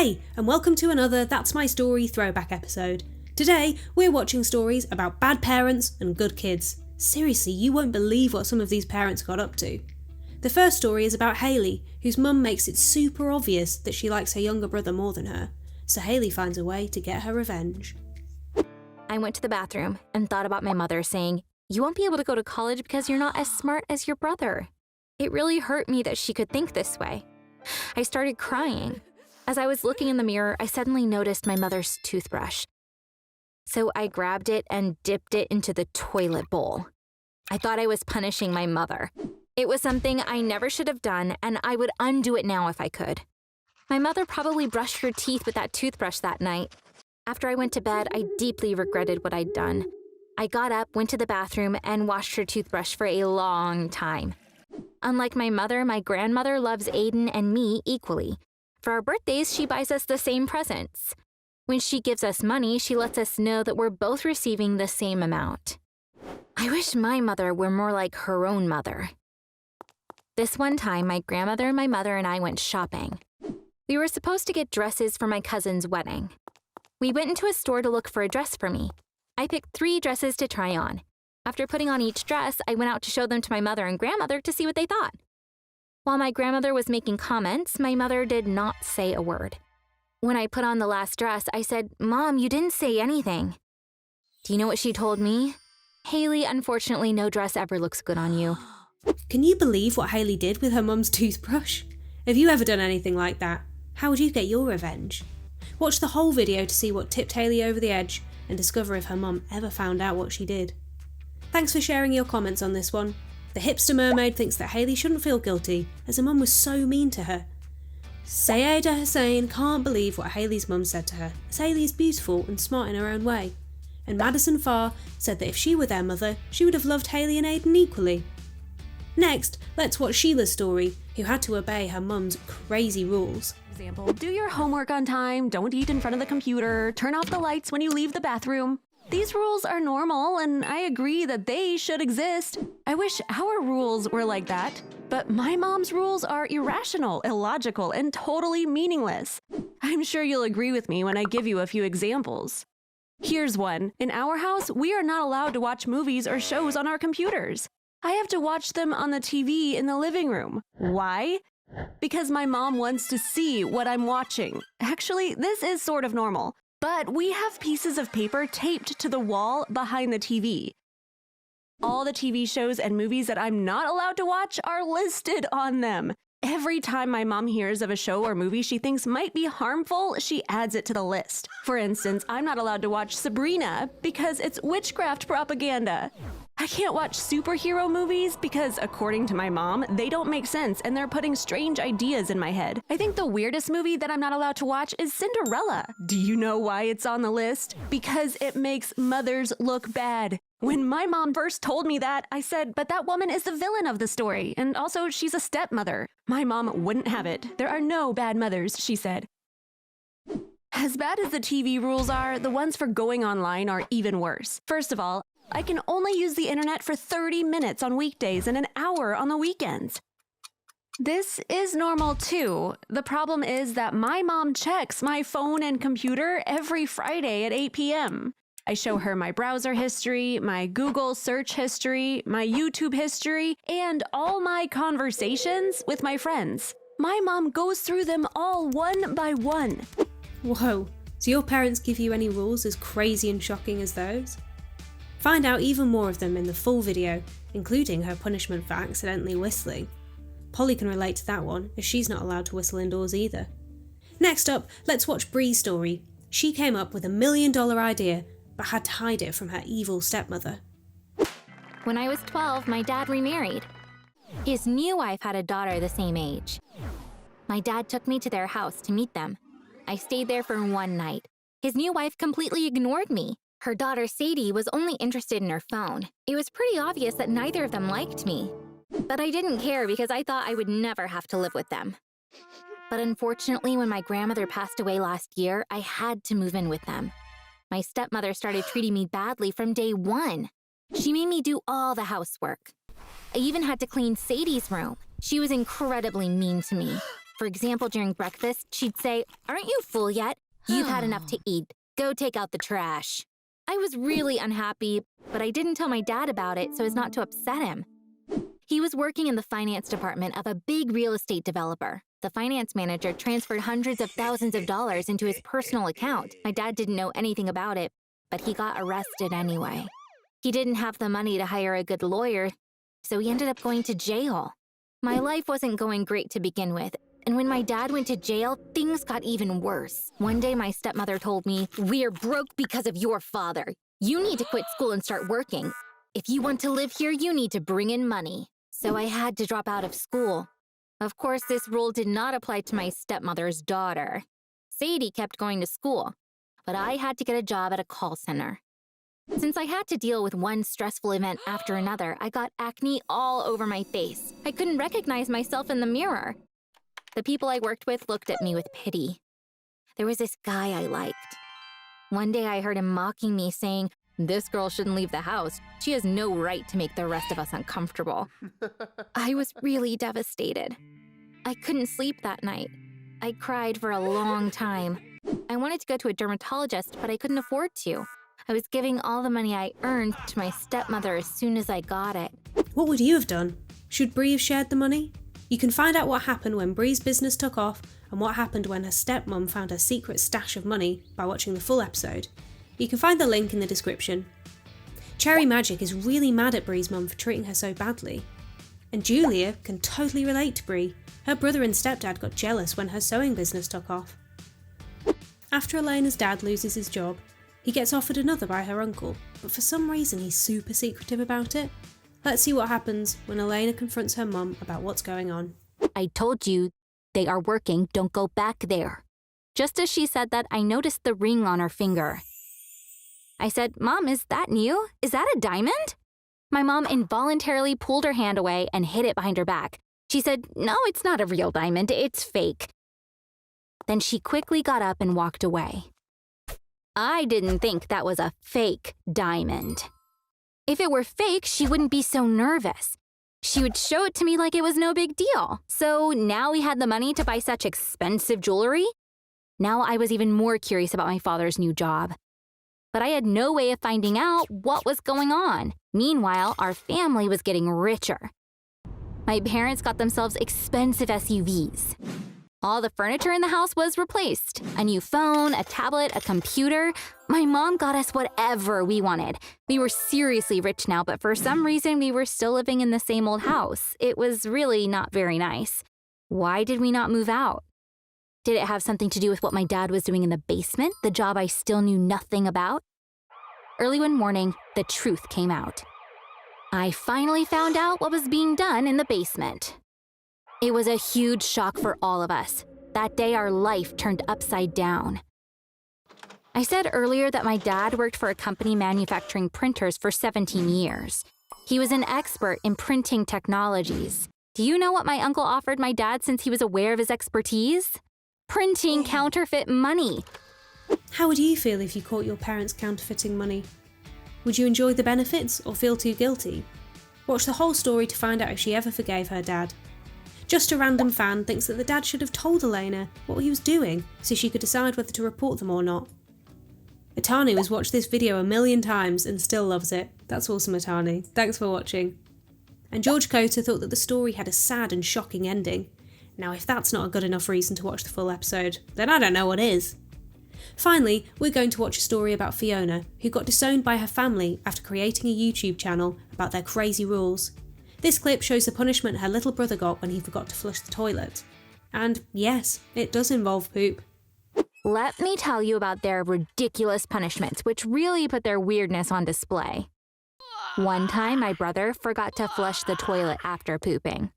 Hey, and welcome to another That's My Story Throwback episode. Today, we're watching stories about bad parents and good kids. Seriously, you won't believe what some of these parents got up to. The first story is about Hayley, whose mum makes it super obvious that she likes her younger brother more than her, so Hayley finds a way to get her revenge. I went to the bathroom and thought about my mother saying, "You won't be able to go to college because you're not as smart as your brother." It really hurt me that she could think this way. I started crying. As I was looking in the mirror, I suddenly noticed my mother's toothbrush. So I grabbed it and dipped it into the toilet bowl. I thought I was punishing my mother. It was something I never should have done, and I would undo it now if I could. My mother probably brushed her teeth with that toothbrush that night. After I went to bed, I deeply regretted what I'd done. I got up, went to the bathroom, and washed her toothbrush for a long time. Unlike my mother, my grandmother loves Aiden and me equally. For our birthdays, she buys us the same presents. When she gives us money, she lets us know that we're both receiving the same amount. I wish my mother were more like her own mother. This one time, my grandmother, my mother, and I went shopping. We were supposed to get dresses for my cousin's wedding. We went into a store to look for a dress for me. I picked 3 dresses to try on. After putting on each dress, I went out to show them to my mother and grandmother to see what they thought. While my grandmother was making comments, my mother did not say a word. When I put on the last dress, I said, "Mom, you didn't say anything." Do you know what she told me? "Hayley, unfortunately, no dress ever looks good on you." Can you believe what Hayley did with her mum's toothbrush? Have you ever done anything like that? How would you get your revenge? Watch the whole video to see what tipped Hayley over the edge and discover if her mum ever found out what she did. Thanks for sharing your comments on this one. The hipster mermaid thinks that Hayley shouldn't feel guilty as her mum was so mean to her. Sayeda Hussein can't believe what Hayley's mum said to her, as Hayley is beautiful and smart in her own way. And Madison Farr said that if she were their mother, she would have loved Hayley and Aiden equally. Next, let's watch Sheila's story, who had to obey her mum's crazy rules. Example, do your homework on time, don't eat in front of the computer, turn off the lights when you leave the bathroom. These rules are normal, and I agree that they should exist. I wish our rules were like that, but my mom's rules are irrational, illogical, and totally meaningless. I'm sure you'll agree with me when I give you a few examples. Here's one. In our house, we are not allowed to watch movies or shows on our computers. I have to watch them on the TV in the living room. Why? Because my mom wants to see what I'm watching. Actually, this is sort of normal. But we have pieces of paper taped to the wall behind the TV. All the TV shows and movies that I'm not allowed to watch are listed on them. Every time my mom hears of a show or movie she thinks might be harmful, she adds it to the list. For instance, I'm not allowed to watch Sabrina because it's witchcraft propaganda. I can't watch superhero movies because, according to my mom, they don't make sense and they're putting strange ideas in my head. I think the weirdest movie that I'm not allowed to watch is Cinderella. Do you know why it's on the list? Because it makes mothers look bad. When my mom first told me that, I said, "But that woman is the villain of the story, and also she's a stepmother." My mom wouldn't have it. "There are no bad mothers," she said. As bad as the TV rules are, the ones for going online are even worse. First of all, I can only use the internet for 30 minutes on weekdays and an hour on the weekends. This is normal too. The problem is that my mom checks my phone and computer every Friday at 8 p.m. I show her my browser history, my Google search history, my YouTube history, and all my conversations with my friends. My mom goes through them all one by one. Whoa, so your parents give you any rules as crazy and shocking as those? Find out even more of them in the full video, including her punishment for accidentally whistling. Polly can relate to that one, as she's not allowed to whistle indoors either. Next up, let's watch Bree's story. She came up with $1 million idea, but had to hide it from her evil stepmother. When I was 12, my dad remarried. His new wife had a daughter the same age. My dad took me to their house to meet them. I stayed there for one night. His new wife completely ignored me. Her daughter Sadie was only interested in her phone. It was pretty obvious that neither of them liked me. But I didn't care because I thought I would never have to live with them. But unfortunately, when my grandmother passed away last year, I had to move in with them. My stepmother started treating me badly from day one. She made me do all the housework. I even had to clean Sadie's room. She was incredibly mean to me. For example, during breakfast, she'd say, "Aren't you full yet? You've had enough to eat. Go take out the trash." I was really unhappy, but I didn't tell my dad about it so as not to upset him. He was working in the finance department of a big real estate developer. The finance manager transferred hundreds of thousands of dollars into his personal account. My dad didn't know anything about it, but he got arrested anyway. He didn't have the money to hire a good lawyer, so he ended up going to jail. My life wasn't going great to begin with, and when my dad went to jail, things got even worse. One day, my stepmother told me, "We're broke because of your father. You need to quit school and start working. If you want to live here, you need to bring in money." So I had to drop out of school. Of course, this rule did not apply to my stepmother's daughter. Sadie kept going to school, but I had to get a job at a call center. Since I had to deal with one stressful event after another, I got acne all over my face. I couldn't recognize myself in the mirror. The people I worked with looked at me with pity. There was this guy I liked. One day I heard him mocking me, saying, "This girl shouldn't leave the house. She has no right to make the rest of us uncomfortable." I was really devastated. I couldn't sleep that night. I cried for a long time. I wanted to go to a dermatologist, but I couldn't afford to. I was giving all the money I earned to my stepmother as soon as I got it. What would you have done? Should Bree have shared the money? You can find out what happened when Bree's business took off and what happened when her stepmom found her secret stash of money by watching the full episode. You can find the link in the description. Cherry Magic is really mad at Bree's mum for treating her so badly. And Julia can totally relate to Bree. Her brother and stepdad got jealous when her sewing business took off. After Elena's dad loses his job, he gets offered another by her uncle, but for some reason he's super secretive about it. Let's see what happens when Elena confronts her mum about what's going on. "I told you, they are working, don't go back there." Just as she said that, I noticed the ring on her finger. I said, "Mom, is that new? Is that a diamond?" My mom involuntarily pulled her hand away and hid it behind her back. She said, "No, it's not a real diamond, it's fake." Then she quickly got up and walked away. I didn't think that was a fake diamond. If it were fake, she wouldn't be so nervous. She would show it to me like it was no big deal. So now we had the money to buy such expensive jewelry? Now I was even more curious about my father's new job. But I had no way of finding out what was going on. Meanwhile, our family was getting richer. My parents got themselves expensive SUVs. All the furniture in the house was replaced. A new phone, a tablet, a computer. My mom got us whatever we wanted. We were seriously rich now, but for some reason we were still living in the same old house. It was really not very nice. Why did we not move out? Did it have something to do with what my dad was doing in the basement, the job I still knew nothing about? Early one morning, the truth came out. I finally found out what was being done in the basement. It was a huge shock for all of us. That day, our life turned upside down. I said earlier that my dad worked for a company manufacturing printers for 17 years. He was an expert in printing technologies. Do you know what my uncle offered my dad since he was aware of his expertise? Printing counterfeit money. How would you feel if you caught your parents counterfeiting money? Would you enjoy the benefits or feel too guilty? Watch the whole story to find out if she ever forgave her dad. Just a random fan thinks that the dad should have told Elena what he was doing so she could decide whether to report them or not. Atani has watched this video 1,000,000 times and still loves it. That's awesome, Atani. Thanks for watching. And George Cota thought that the story had a sad and shocking ending. Now, if that's not a good enough reason to watch the full episode, then I don't know what is. Finally, we're going to watch a story about Fiona, who got disowned by her family after creating a YouTube channel about their crazy rules. This clip shows the punishment her little brother got when he forgot to flush the toilet. And yes, it does involve poop. Let me tell you about their ridiculous punishments, which really put their weirdness on display. One time, my brother forgot to flush the toilet after pooping.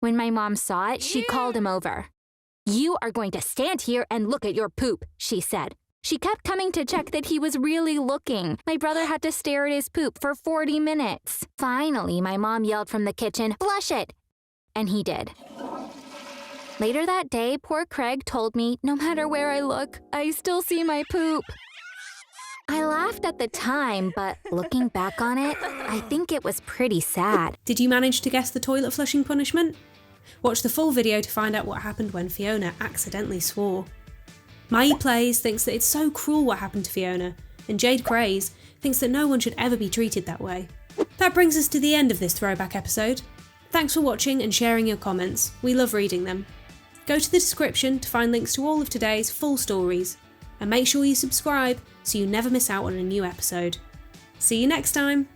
When my mom saw it, she called him over. "You are going to stand here and look at your poop," she said. She kept coming to check that he was really looking. My brother had to stare at his poop for 40 minutes. Finally, my mom yelled from the kitchen, "Flush it!" And he did. Later that day, poor Craig told me, "No matter where I look, I still see my poop." I laughed at the time, but looking back on it, I think it was pretty sad. Did you manage to guess the toilet flushing punishment? Watch the full video to find out what happened when Fiona accidentally swore. Mai Plays thinks that it's so cruel what happened to Fiona, and Jade Craze thinks that no one should ever be treated that way. That brings us to the end of this throwback episode. Thanks for watching and sharing your comments, we love reading them. Go to the description to find links to all of today's full stories, and make sure you subscribe so you never miss out on a new episode. See you next time!